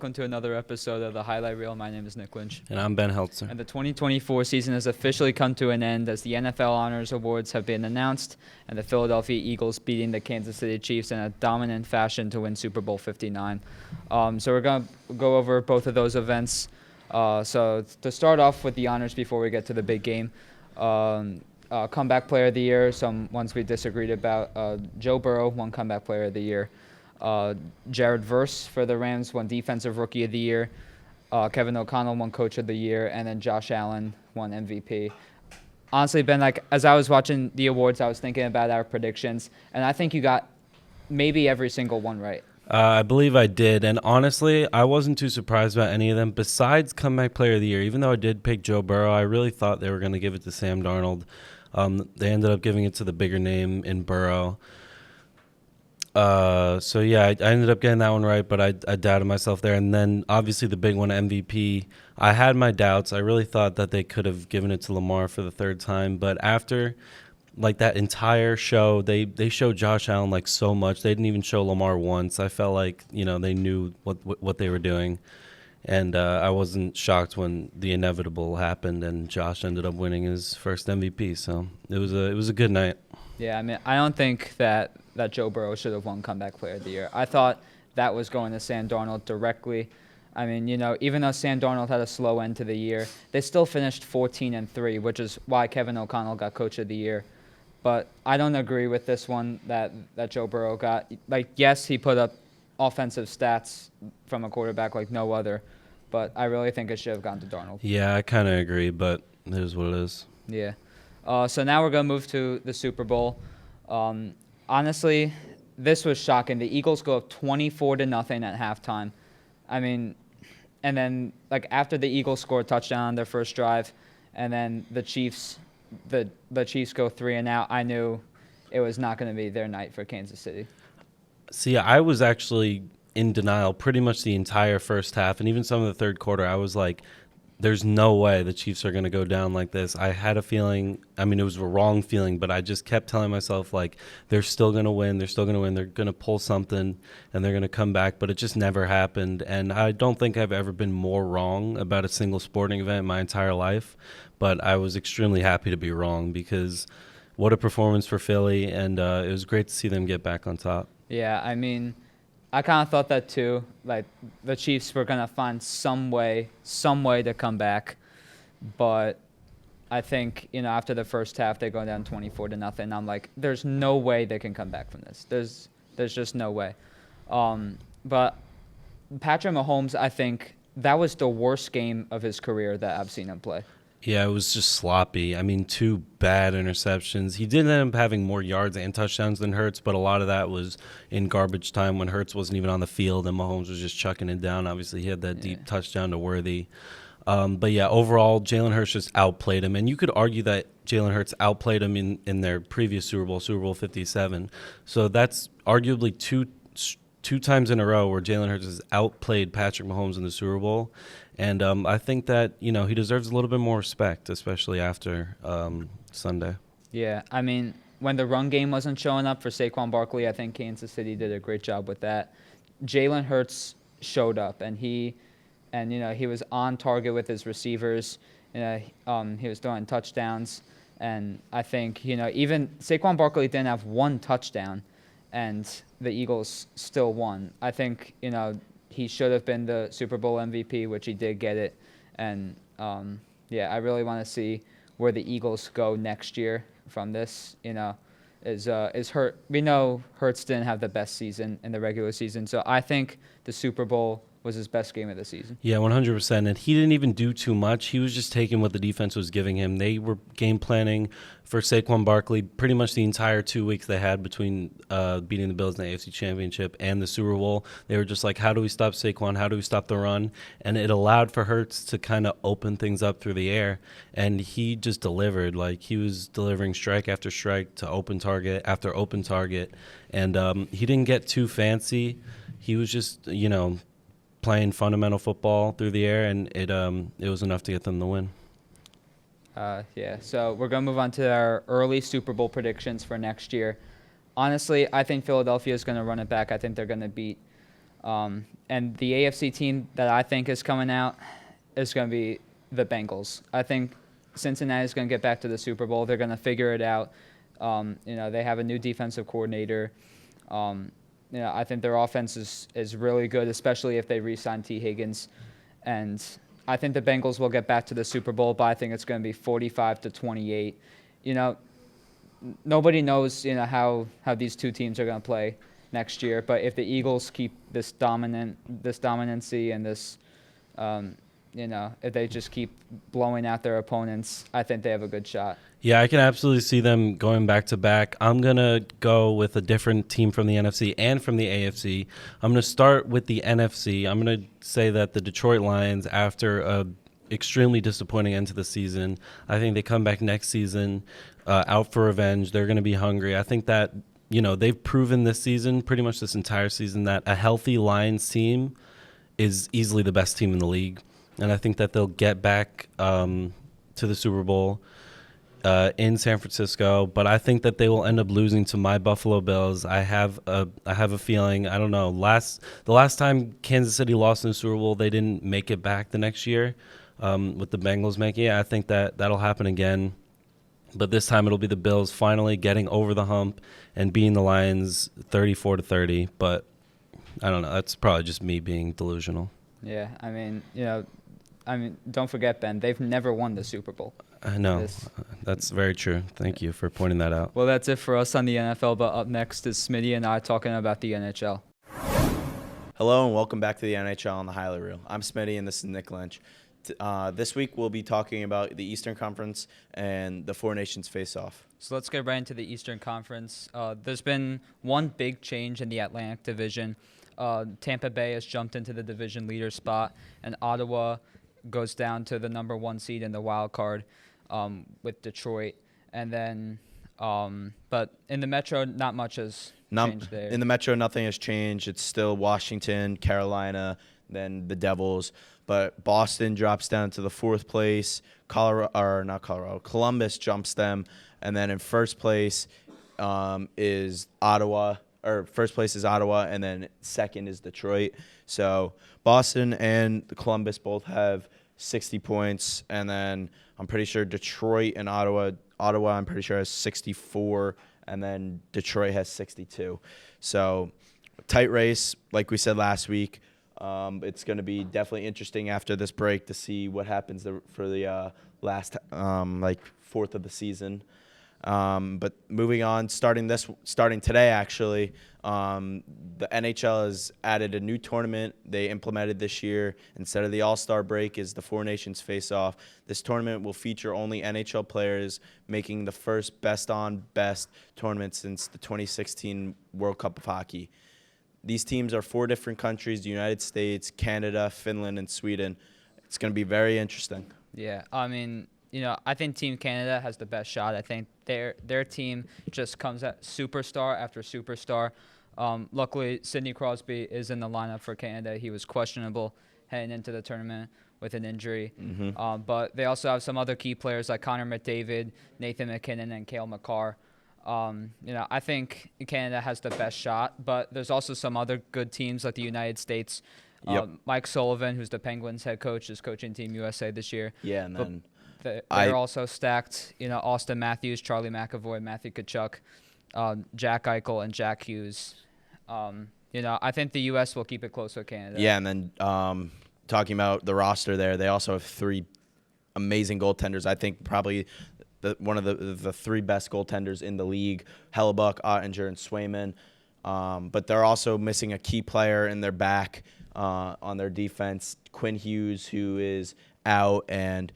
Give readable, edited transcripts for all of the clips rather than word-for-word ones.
welcome to another episode of the Highlight Reel. My name is Nick Lynch. And I'm Ben Heltzer. And the 2024 season has officially come to an end as the NFL Honors Awards have been announced and the Philadelphia Eagles beating the Kansas City Chiefs in a dominant fashion to win Super Bowl 59. So we're going to go over both of those events. So to start off with the honors before we get to the big game, Comeback Player of the Year, some ones we disagreed about. Joe Burrow won Comeback Player of the Year. Jared Verse for the Rams won Defensive Rookie of the Year. Kevin O'Connell won Coach of the Year, and then Josh Allen won MVP. Honestly, Ben, as I was watching the awards, I was thinking about our predictions, and I think you got maybe every single one right. I believe I did, and honestly, I wasn't too surprised about any of them. Besides Comeback Player of the Year, even though I did pick Joe Burrow, I really thought they were going to give it to Sam Darnold. They ended up giving it to the bigger name in Burrow. So yeah, I ended up getting that one right, but I doubted myself there. And then obviously the big one, MVP, I had my doubts. I really thought that they could have given it to Lamar for the third time, but after that entire show, they showed Josh Allen so much. They didn't even show Lamar once. I felt like they knew what they were doing, and I wasn't shocked when the inevitable happened and Josh ended up winning his first MVP. So it was a good night. Yeah, I mean, I don't think that Joe Burrow should have won Comeback Player of the Year. I thought that was going to Sam Darnold directly. I mean, even though Sam Darnold had a slow end to the year, they still finished 14-3, which is why Kevin O'Connell got Coach of the Year. But I don't agree with this one that Joe Burrow got. Yes, he put up offensive stats from a quarterback like no other, but I really think it should have gone to Darnold. Yeah, I kind of agree, but it is what it is. Yeah. So now we're going to move to the Super Bowl. Honestly, this was shocking. The Eagles go up 24-0 at halftime. I mean, and then after the Eagles score a touchdown on their first drive, and then the Chiefs go 3 and out, I knew it was not going to be their night for Kansas City. See, I was actually in denial pretty much the entire first half, and even some of the third quarter. I was like, there's no way the Chiefs are going to go down like this. I had a feeling, I mean, it was a wrong feeling, but I just kept telling myself, they're still going to win. They're still going to win. They're going to pull something, and they're going to come back, but it just never happened. And I don't think I've ever been more wrong about a single sporting event in my entire life, but I was extremely happy to be wrong because what a performance for Philly, and it was great to see them get back on top. Yeah, I mean, I kind of thought that too. The Chiefs were going to find some way to come back. But I think, after the first half, they go down 24-0. I'm like, there's no way they can come back from this. There's just no way. But Patrick Mahomes, I think that was the worst game of his career that I've seen him play. Yeah, it was just sloppy. I mean, 2 bad interceptions. He did end up having more yards and touchdowns than Hurts, but a lot of that was in garbage time when Hurts wasn't even on the field and Mahomes was just chucking it down. Obviously, he had that deep touchdown to Worthy. But, yeah, overall, Jalen Hurts just outplayed him. And you could argue that Jalen Hurts outplayed him in their previous Super Bowl 57. So that's arguably two times in a row where Jalen Hurts has outplayed Patrick Mahomes in the Super Bowl. And I think that, he deserves a little bit more respect, especially after Sunday. Yeah, I mean, when the run game wasn't showing up for Saquon Barkley, I think Kansas City did a great job with that. Jalen Hurts showed up, and he was on target with his receivers. He was throwing touchdowns. And I think, even Saquon Barkley didn't have one touchdown, and the Eagles still won. I think, he should have been the Super Bowl MVP, which he did get it. And, I really want to see where the Eagles go next year from this. Is Hurt. We know Hurts didn't have the best season in the regular season, so I think the Super Bowl was his best game of the season. Yeah, 100%. And he didn't even do too much. He was just taking what the defense was giving him. They were game planning for Saquon Barkley pretty much the entire 2 weeks they had between beating the Bills in the AFC Championship and the Super Bowl. They were just like, how do we stop Saquon? How do we stop the run? And it allowed for Hurts to kind of open things up through the air. And he just delivered. He was delivering strike after strike to open target after open target. And he didn't get too fancy. He was just, playing fundamental football through the air, and it was enough to get them the win. So we're going to move on to our early Super Bowl predictions for next year. Honestly, I think Philadelphia is going to run it back. I think they're going to beat And the AFC team that I think is coming out is going to be the Bengals. I think Cincinnati is going to get back to the Super Bowl. They're going to figure it out. They have a new defensive coordinator. I think their offense is really good, especially if they re-sign T. Higgins. And I think the Bengals will get back to the Super Bowl, but I think it's going to be 45-28. Nobody knows, how these two teams are going to play next year. But if the Eagles keep this dominancy and this, if they just keep blowing out their opponents, I think they have a good shot. Yeah, I can absolutely see them going back to back. I'm going to go with a different team from the NFC and from the AFC. I'm going to start with the NFC. I'm going to say that the Detroit Lions, after a extremely disappointing end to the season, I think they come back next season out for revenge. They're going to be hungry. I think that, they've proven this season, pretty much this entire season, that a healthy Lions team is easily the best team in the league. And I think that they'll get back to the Super Bowl in San Francisco, but I think that they will end up losing to my Buffalo Bills. I have a feeling. I don't know. The last time Kansas City lost in the Super Bowl, they didn't make it back the next year with the Bengals making it. I think that'll happen again, but this time it'll be the Bills finally getting over the hump and beating the Lions 34-30. But I don't know. That's probably just me being delusional. Yeah, don't forget, Ben, they've never won the Super Bowl. I know. That's very true. Thank you for pointing that out. Well, that's it for us on the NFL, but up next is Smitty and I talking about the NHL. Hello and welcome back to the NHL on the Highlight Reel. I'm Smitty and this is Nick Lynch. This week we'll be talking about the Eastern Conference and the Four Nations face-off. So let's get right into the Eastern Conference. There's been one big change in the Atlantic Division. Tampa Bay has jumped into the division leader spot, and Ottawa goes down to the number 1 seed in the wild card with Detroit. And then, but in the Metro, not much has changed there. In the Metro, nothing has changed. It's still Washington, Carolina, then the Devils. But Boston drops down to the 4th place. Columbus jumps them. And then in first place is Ottawa. Or first place is Ottawa, and then second is Detroit. So Boston and Columbus both have 60 points, and then I'm pretty sure Detroit and Ottawa, I'm pretty sure has 64, and then Detroit has 62. So tight race, like we said last week. It's going to be definitely interesting after this break to see what happens for the last fourth of the season. But moving on, starting today, actually, the NHL has added a new tournament they implemented this year. Instead of the All-Star break is the Four Nations face-off. This tournament will feature only NHL players, making the first best-on-best tournament since the 2016 World Cup of Hockey. These teams are 4 different countries: the United States, Canada, Finland, and Sweden. It's going to be very interesting. Yeah, I think Team Canada has the best shot. I think their team just comes at superstar after superstar. Luckily, Sidney Crosby is in the lineup for Canada. He was questionable heading into the tournament with an injury. Mm-hmm. But they also have some other key players like Connor McDavid, Nathan McKinnon, and Cale Makar. I think Canada has the best shot, but there's also some other good teams like the United States. Yep. Mike Sullivan, who's the Penguins head coach, is coaching Team USA this year. Yeah, and then they're also stacked. Austin Matthews, Charlie McAvoy, Matthew Tkachuk, Jack Eichel, and Jack Hughes. I think the U.S. will keep it close with Canada. Yeah, and then talking about the roster there, they also have 3 amazing goaltenders. I think probably one of the 3 best goaltenders in the league: Hellebuck, Ottinger, and Swayman. But they're also missing a key player in their back on their defense, Quinn Hughes, who is out and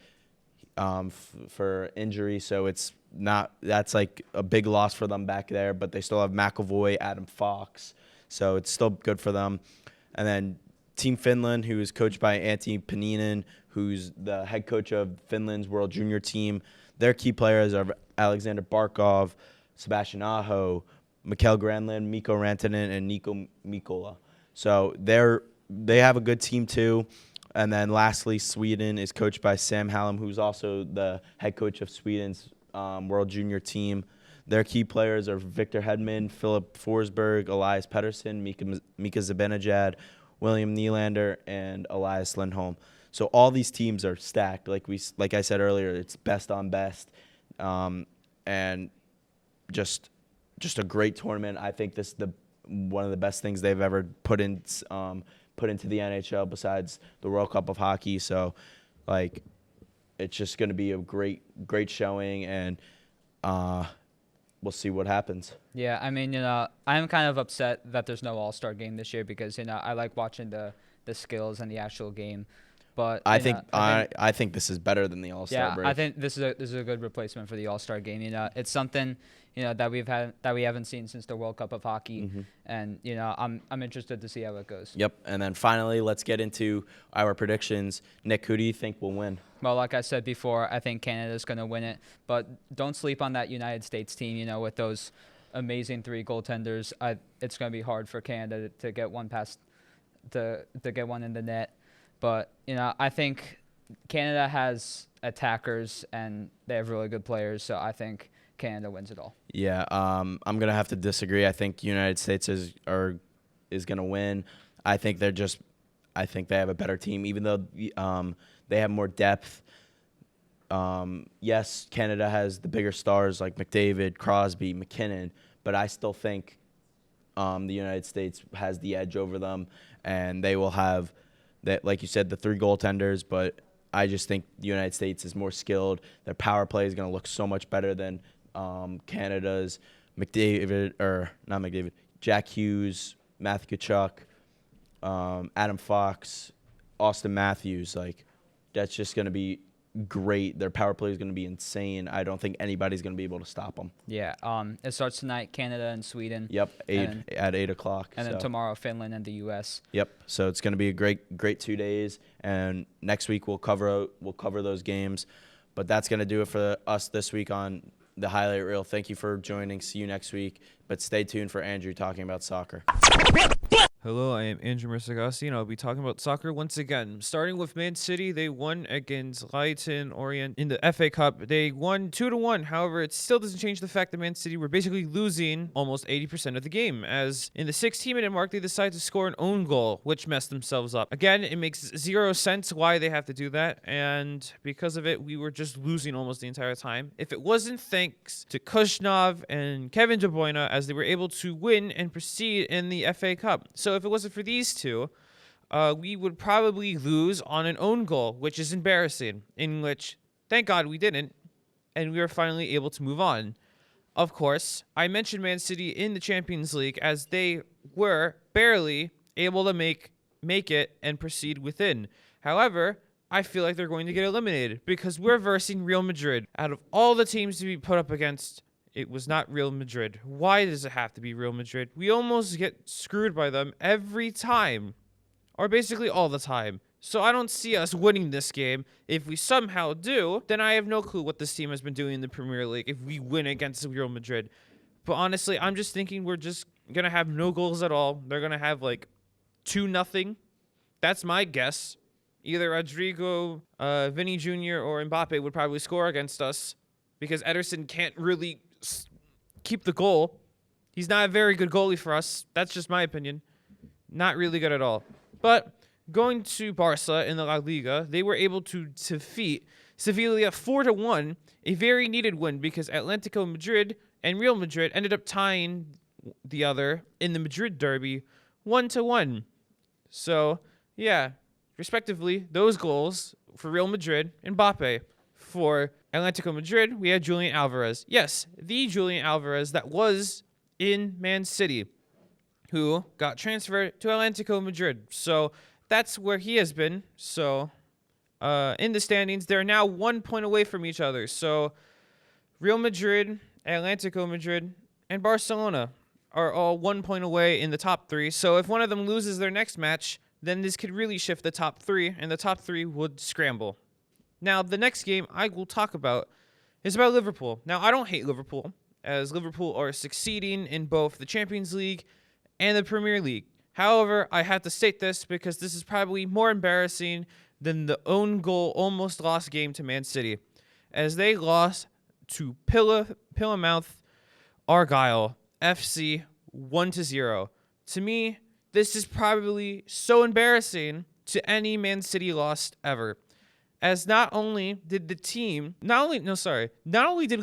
for injury. So that's like a big loss for them back there. But they still have McAvoy, Adam Fox. So it's still good for them. And then Team Finland, who is coached by Antti Peninen, who's the head coach of Finland's World Junior team. Their key players are Alexander Barkov, Sebastian Aho, Mikael Granlund, Mikko Rantanen, and Nico Mikkola. So they have a good team too. And then lastly, Sweden is coached by Sam Hallam, who's also the head coach of Sweden's World Junior team. Their key players are Victor Hedman, Philip Forsberg, Elias Pettersson, Mika Zibanejad, William Nylander, and Elias Lindholm. So all these teams are stacked. Like I said earlier, it's best on best, and just a great tournament. I think this is one of the best things they've ever put into the NHL besides the World Cup of Hockey. So, like, it's just going to be a great showing, and we'll see what happens. Yeah, I mean, I'm kind of upset that there's no All-Star game this year because, I like watching the skills and the actual game. But I think this is better than the All-Star break. I think this is a good replacement for the All-Star game. It's something that we haven't seen since the World Cup of Hockey, and I'm interested to see how it goes. Yep. And then finally, let's get into our predictions. Nick, who do you think will win? Well, like I said before, I think Canada's going to win it, but don't sleep on that United States team. With those amazing 3 goaltenders, it's going to be hard for Canada to get one to get one in the net. But, I think Canada has attackers and they have really good players, so I think Canada wins it all. Yeah, I'm going to have to disagree. I think United States is going to win. I think they have a better team, even though they have more depth. Yes, Canada has the bigger stars like McDavid, Crosby, McKinnon, but I still think the United States has the edge over them, and they will have that, like you said, the 3 goaltenders, but I just think the United States is more skilled. Their power play is going to look so much better than Canada's. Jack Hughes, Matthew Tkachuk, Adam Fox, Austin Matthews. Like, that's just going to be great. Their power play is going to be insane. I don't think anybody's going to be able to stop them. Yeah, it starts tonight, Canada and Sweden. Yep, at 8 o'clock. And then tomorrow, Finland and the U.S. Yep. So it's going to be a great 2 days, and next week we'll cover those games. But that's going to do it for us this week on the highlight reel. Thank you for joining. See you next week. But stay tuned for Andrew talking about soccer. Hello, I am Andrew Mirzaaghasi, and I'll be talking about soccer once again. Starting with Man City, they won against Leyton Orient in the FA Cup. They won 2-1. However, it still doesn't change the fact that Man City were basically losing almost 80% of the game, as in the 16-minute mark, they decided to score an own goal, which messed themselves up. Again, it makes 0 sense why they have to do that, and because of it, we were just losing almost the entire time. If it wasn't thanks to Kushnov and Kevin De Bruyne, as they were able to win and proceed in the FA Cup. So if it wasn't for these two, we would probably lose on an own goal, which is embarrassing, in which, thank God we didn't, and we were finally able to move on. Of course, I mentioned Man City in the Champions League as they were barely able to make it and proceed within. However, I feel like they're going to get eliminated because we're versing Real Madrid. Out of all the teams to be put up against, it was not Real Madrid. Why does it have to be Real Madrid? We almost get screwed by them every time, or basically all the time. So I don't see us winning this game. If we somehow do, then I have no clue what this team has been doing in the Premier League if we win against Real Madrid. But honestly, I'm just thinking we're just going to have no goals at all. They're going to have like 2-0. That's my guess. Either Rodrigo, Vinny Jr., or Mbappe would probably score against us because Ederson can't really keep the goal. He's not a very good goalie for us. That's just my opinion. Not really good at all. But going to Barca in the La Liga, they were able to defeat Sevilla 4-1, a very needed win because Atlético Madrid and Real Madrid ended up tying the other in the Madrid derby 1-1. So, yeah, respectively, those goals for Real Madrid and Mbappe. For Atlético Madrid, we had Julian Alvarez. Yes, the Julian Alvarez that was in Man City, who got transferred to Atlético Madrid. So that's where he has been. So in the standings, they're now 1 point away from each other. So Real Madrid, Atlético Madrid, and Barcelona are all 1 point away in the top 3. So if one of them loses their next match, then this could really shift the top 3, and the top 3 would scramble. Now, the next game I will talk about is about Liverpool. Now, I don't hate Liverpool, as Liverpool are succeeding in both the Champions League and the Premier League. However, I have to state this because this is probably more embarrassing than the own goal almost lost game to Man City, as they lost to Plymouth Argyle FC 1-0. To me, this is probably so embarrassing to any Man City loss ever. As not only did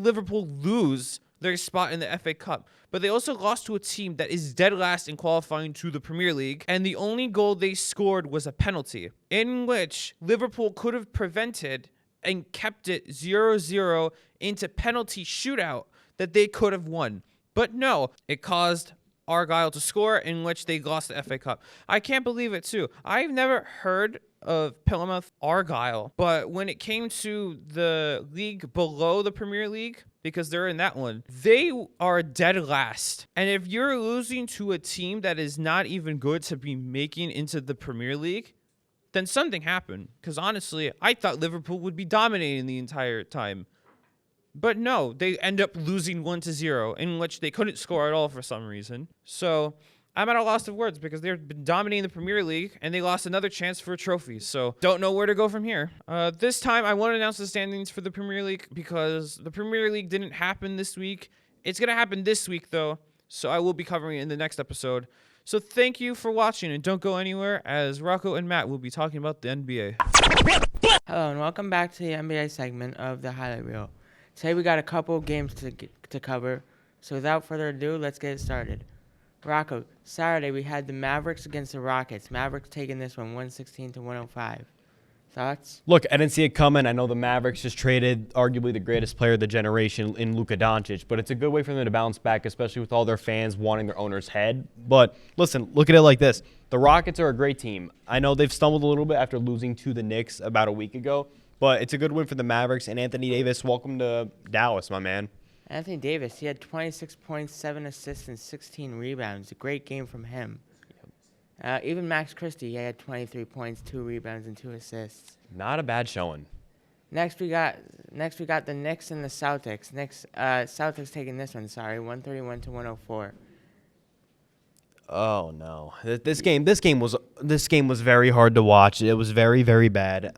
Liverpool lose their spot in the FA Cup, but they also lost to a team that is dead last in qualifying to the Premier League, and the only goal they scored was a penalty, in which Liverpool could have prevented and kept it 0-0 into penalty shootout that they could have won. But no, it caused Argyle to score, in which they lost the FA Cup. I can't believe it too. I've never heard of Plymouth Argyle, but when it came to the league below the Premier League, because they're in that one, they are dead last. And if you're losing to a team that is not even good to be making into the Premier League, then something happened. Because honestly, I thought Liverpool would be dominating the entire time. But no, they end up losing 1-0, in which they couldn't score at all for some reason. So I'm at a loss of words because they've been dominating the Premier League and they lost another chance for a trophy. So don't know where to go from here. This time I won't announce the standings for the Premier League because the Premier League didn't happen this week. It's going to happen this week though. So I will be covering it in the next episode. So thank you for watching and don't go anywhere as Rocco and Matt will be talking about the NBA. Hello and welcome back to the NBA segment of the highlight reel. Today we got a couple games to cover, so without further ado, let's get it started. Rocco, Saturday we had the Mavericks against the Rockets. Mavericks taking this one 116-105. Thoughts? Look, I didn't see it coming. I know the Mavericks just traded arguably the greatest player of the generation in Luka Doncic, but it's a good way for them to bounce back, especially with all their fans wanting their owner's head. But listen, look at it like this. The Rockets are a great team. I know they've stumbled a little bit after losing to the Knicks about a week ago, but it's a good win for the Mavericks. And Anthony Davis, welcome to Dallas, my man. Anthony Davis, he had 26 points, 7 assists, and 16 rebounds. A great game from him. Even Max Christie, he had 23 points, 2 rebounds, and 2 assists. Not a bad showing. Next we got the Knicks and the Celtics. Celtics taking this one, 131-104. Oh no! This game was very hard to watch. It was very, very bad.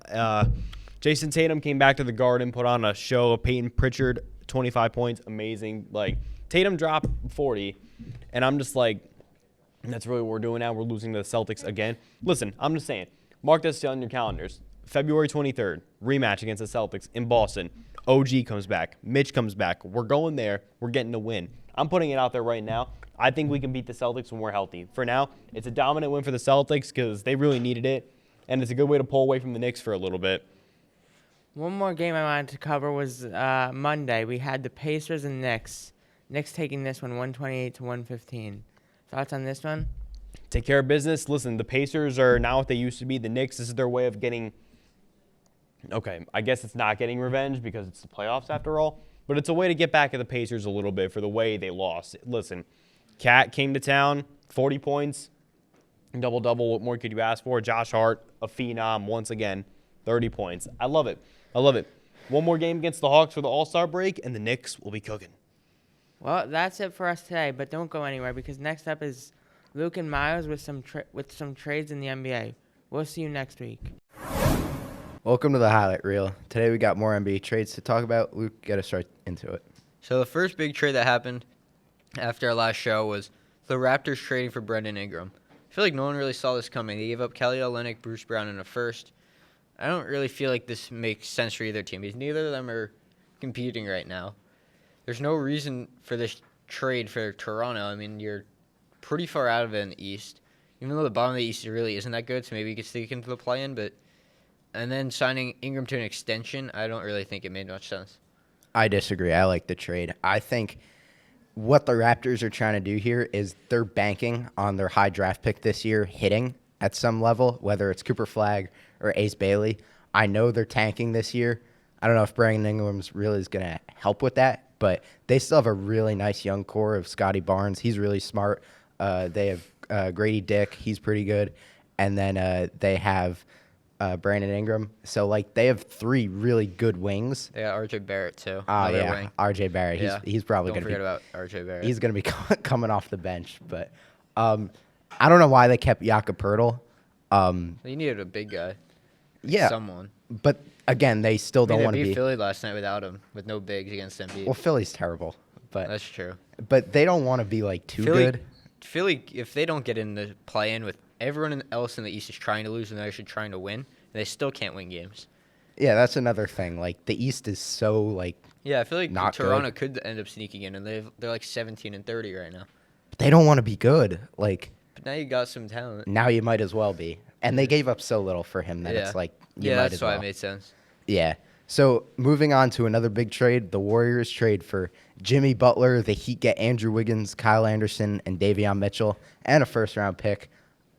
Jason Tatum came back to the Garden, put on a show. Peyton Pritchard, 25 points, amazing. Like Tatum dropped 40, and I'm just like, that's really what we're doing now. We're losing to the Celtics again. Listen, I'm just saying, mark this on your calendars. February 23rd, rematch against the Celtics in Boston. OG comes back. Mitch comes back. We're going there. We're getting a win. I'm putting it out there right now. I think we can beat the Celtics when we're healthy. For now, it's a dominant win for the Celtics because they really needed it, and it's a good way to pull away from the Knicks for a little bit. One more game I wanted to cover was Monday. We had the Pacers and Knicks. Knicks taking this one 128-115. Thoughts on this one? Take care of business. Listen, the Pacers are not what they used to be. The Knicks, this is their way of getting, okay, I guess it's not getting revenge because it's the playoffs after all, but it's a way to get back at the Pacers a little bit for the way they lost. Listen, Cat came to town, 40 points, double-double. What more could you ask for? Josh Hart, a phenom, once again, 30 points. I love it. I love it. One more game against the Hawks for the All-Star break, and the Knicks will be cooking. Well, that's it for us today, but don't go anywhere because next up is Luke and Myles with some trades in the NBA. We'll see you next week. Welcome to the highlight reel. Today we got more NBA trades to talk about. Luke, get us right into it. So the first big trade that happened after our last show was the Raptors trading for Brendan Ingram. I feel like no one really saw this coming. They gave up Kelly Olynyk, Bruce Brown, and a first. I don't really feel like this makes sense for either team because neither of them are competing right now. There's no reason for this trade for Toronto. I mean, you're pretty far out of it in the East. Even though the bottom of the East really isn't that good, so maybe you could sneak into the play-in. And then signing Ingram to an extension, I don't really think it made much sense. I disagree. I like the trade. I think what the Raptors are trying to do here is they're banking on their high draft pick this year hitting at some level, whether it's Cooper Flagg or Ace Bailey. I know they're tanking this year. I don't know if Brandon Ingram's really is going to help with that, but they still have a really nice young core of Scotty Barnes. He's really smart. They have Grady Dick. He's pretty good. And then they have Brandon Ingram. So, like, they have 3 really good wings. They got R.J. Barrett, too. Oh, yeah, wing. R.J. Barrett. He's probably going to be. Don't forget about R.J. Barrett. He's going to be coming off the bench. But I don't know why they kept Jakob Poeltl. They needed a big guy. Yeah. Someone. But, again, they still don't want to They be. beat Philly last night without him, with no bigs against Embiid. Well, Philly's terrible. But That's true. But they don't want to be, like, too Philly- good. feel like if they don't get in the play-in with everyone else in the East is trying to lose and they're actually trying to win, they still can't win games. Yeah, that's another thing. Like the East is so like Yeah, I feel like not Toronto could end up sneaking in, and they're like 17-30 right now. they don't want to be good. Like But now you got some talent. now you might as well be. And they gave up so little for him that it's like you Yeah, might that's as why well. it made sense. Yeah. So moving on to another big trade, the Warriors trade for Jimmy Butler. The Heat get Andrew Wiggins, Kyle Anderson, and Davion Mitchell, and a first-round pick.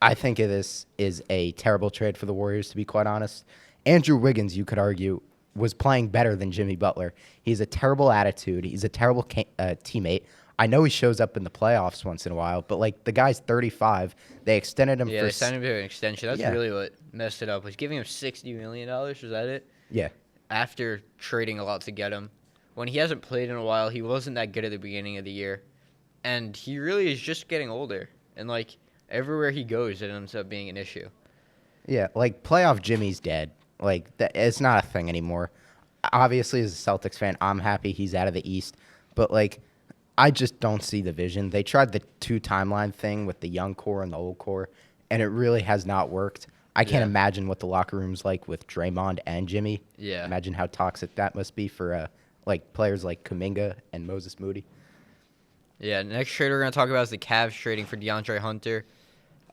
I think this is a terrible trade for the Warriors, to be quite honest. Andrew Wiggins, you could argue, was playing better than Jimmy Butler. He's a terrible attitude. He's a terrible teammate. I know he shows up in the playoffs once in a while, but like the guy's 35. They extended him Yeah, for they signed him to an extension. That's Yeah. really what messed it up. Was giving him $60 million. Was that it? yeah. After trading a lot to get him. When he hasn't played in a while, he wasn't that good at the beginning of the year. And he really is just getting older. And, like, everywhere he goes, it ends up being an issue. Yeah, like playoff Jimmy's dead. Like it's not a thing anymore. Obviously, as a Celtics fan, I'm happy he's out of the East, but like I just don't see the vision. They tried the 2 timeline thing with the young core and the old core, and it really has not worked. I can't Yeah. imagine what the locker room's like with Draymond and Jimmy. Yeah. Imagine how toxic that must be for like players like Kuminga and Moses Moody. Yeah, next trade we're going to talk about is the Cavs trading for DeAndre Hunter.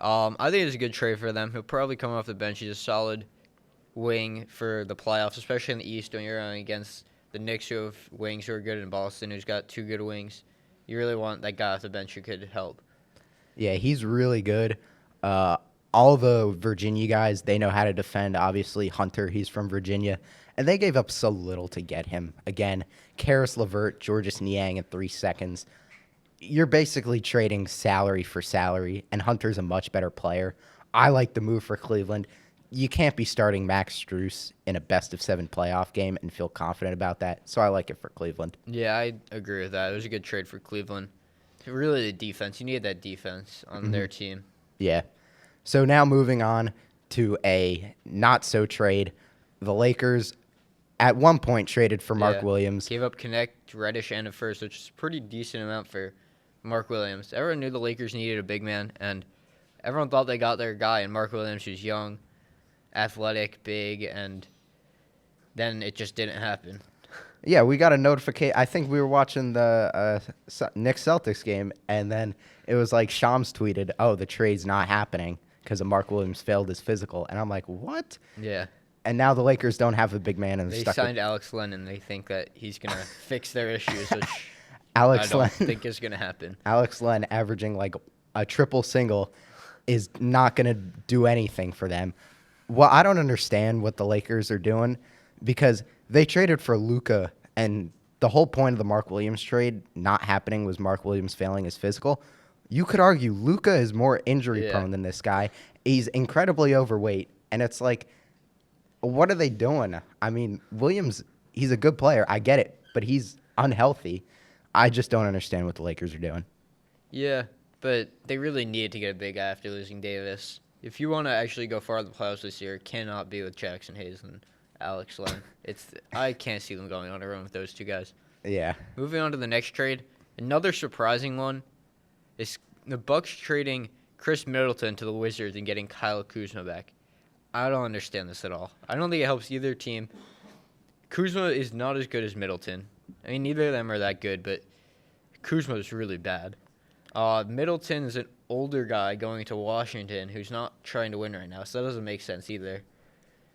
I think it's a good trade for them. He'll probably come off the bench. He's a solid wing for the playoffs, especially in the East when you're going against the Knicks, who have wings who are good, in Boston, who's got 2 good wings. You really want that guy off the bench who could help. Yeah, he's really good. All the Virginia guys, they know how to defend. Obviously, Hunter, he's from Virginia. And they gave up so little to get him. Again, Karis LeVert, Georges Niang in 3 seconds. You're basically trading salary for salary, and Hunter's a much better player. I like the move for Cleveland. You can't be starting Max Strus in a best-of-7 playoff game and feel confident about that, so I like it for Cleveland. Yeah, I agree with that. It was a good trade for Cleveland. Really, the defense. You need that defense on their team. Yeah. So now moving on to a not-so-trade. The Lakers at one point traded for Mark Yeah. Williams. Gave up Connect, Reddish, and a first, which is a pretty decent amount for Mark Williams. Everyone knew the Lakers needed a big man, and everyone thought they got their guy in Mark Williams, who's young, athletic, big, and then it just didn't happen. Yeah, we got a notification. I think we were watching the Knicks Celtics game, and then it was like Shams tweeted, "Oh, the trade's not happening because of Mark Williams failed his physical." And I'm like, "What?" Yeah. And now the Lakers don't have a big man, and they're They stuck signed with Alex Len, and they think that he's going to fix their issues, which Alex I don't Len. think is going to happen. Alex Len averaging like a triple single is not going to do anything for them. Well, I don't understand what the Lakers are doing because they traded for Luka, and the whole point of the Mark Williams trade not happening was Mark Williams failing his physical. You could argue Luka is more injury prone than this guy. He's incredibly overweight, and it's like, what are they doing? I mean, Williams, he's a good player. I get it, but he's unhealthy. I just don't understand what the Lakers are doing. Yeah, but they really needed to get a big guy after losing Davis. If you want to actually go far in the playoffs this year, it cannot be with Jackson Hayes and Alex Len. I can't see them going on a run with those 2 guys. Yeah. Moving on to the next trade, another surprising one is the Bucks trading Chris Middleton to the Wizards and getting Kyle Kuzma back. I don't understand this at all. I don't think it helps either team. Kuzma is not as good as Middleton. I mean, neither of them are that good, but Kuzma is really bad. Middleton is an older guy going to Washington who's not trying to win right now, so that doesn't make sense either.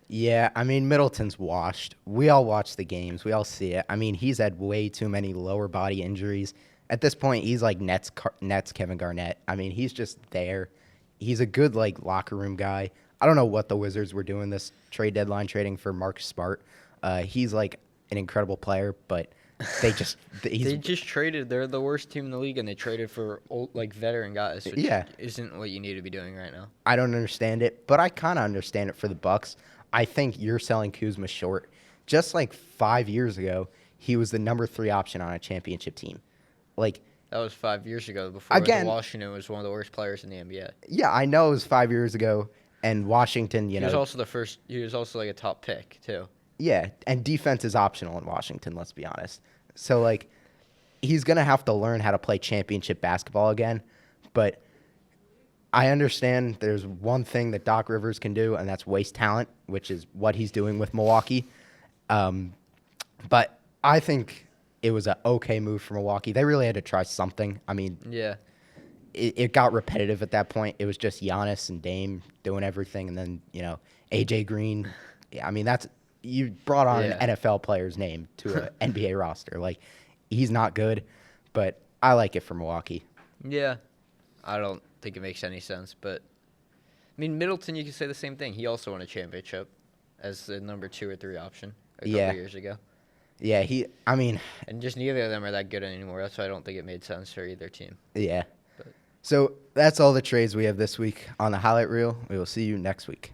Yeah, I mean, Middleton's washed. We all watch the games. We all see it. I mean, he's had way too many lower body injuries. At this point, he's like Nets Kevin Garnett. I mean, he's just there. He's a good, like, locker room guy. I don't know what the Wizards were doing this trade deadline trading for Marcus Smart. He's, like, an incredible player, but they just... They just traded. They're the worst team in the league, and they traded for old, like, veteran guys, which isn't what you need to be doing right now. I don't understand it, but I kind of understand it for the Bucks. I think you're selling Kuzma short. Just like 5 years ago, he was the number 3 option on a championship team. Like, that was 5 years ago. Before Washington was one of the worst players in the NBA. Yeah, I know it was 5 years ago, and Washington, He was also the first. He was also like a top pick too. Yeah, and defense is optional in Washington. Let's be honest. So like, he's gonna have to learn how to play championship basketball again. But I understand there's one thing that Doc Rivers can do, and that's waste talent, which is what he's doing with Milwaukee. But I think it was an okay move for Milwaukee. They really had to try something. I mean, Yeah. it got repetitive at that point. It was just Giannis and Dame doing everything, and then AJ Green. Yeah, I mean you brought on Yeah. an NFL player's name to an NBA roster. Like, he's not good, but I like it for Milwaukee. Yeah. I don't think it makes any sense, but I mean, Middleton, you could say the same thing. He also won a championship as the number 2 or 3 option a couple Yeah. years ago. Yeah, And just neither of them are that good anymore. That's why I don't think it made sense for either team. yeah. But- So that's all the trades we have this week on the highlight reel. We will see you next week.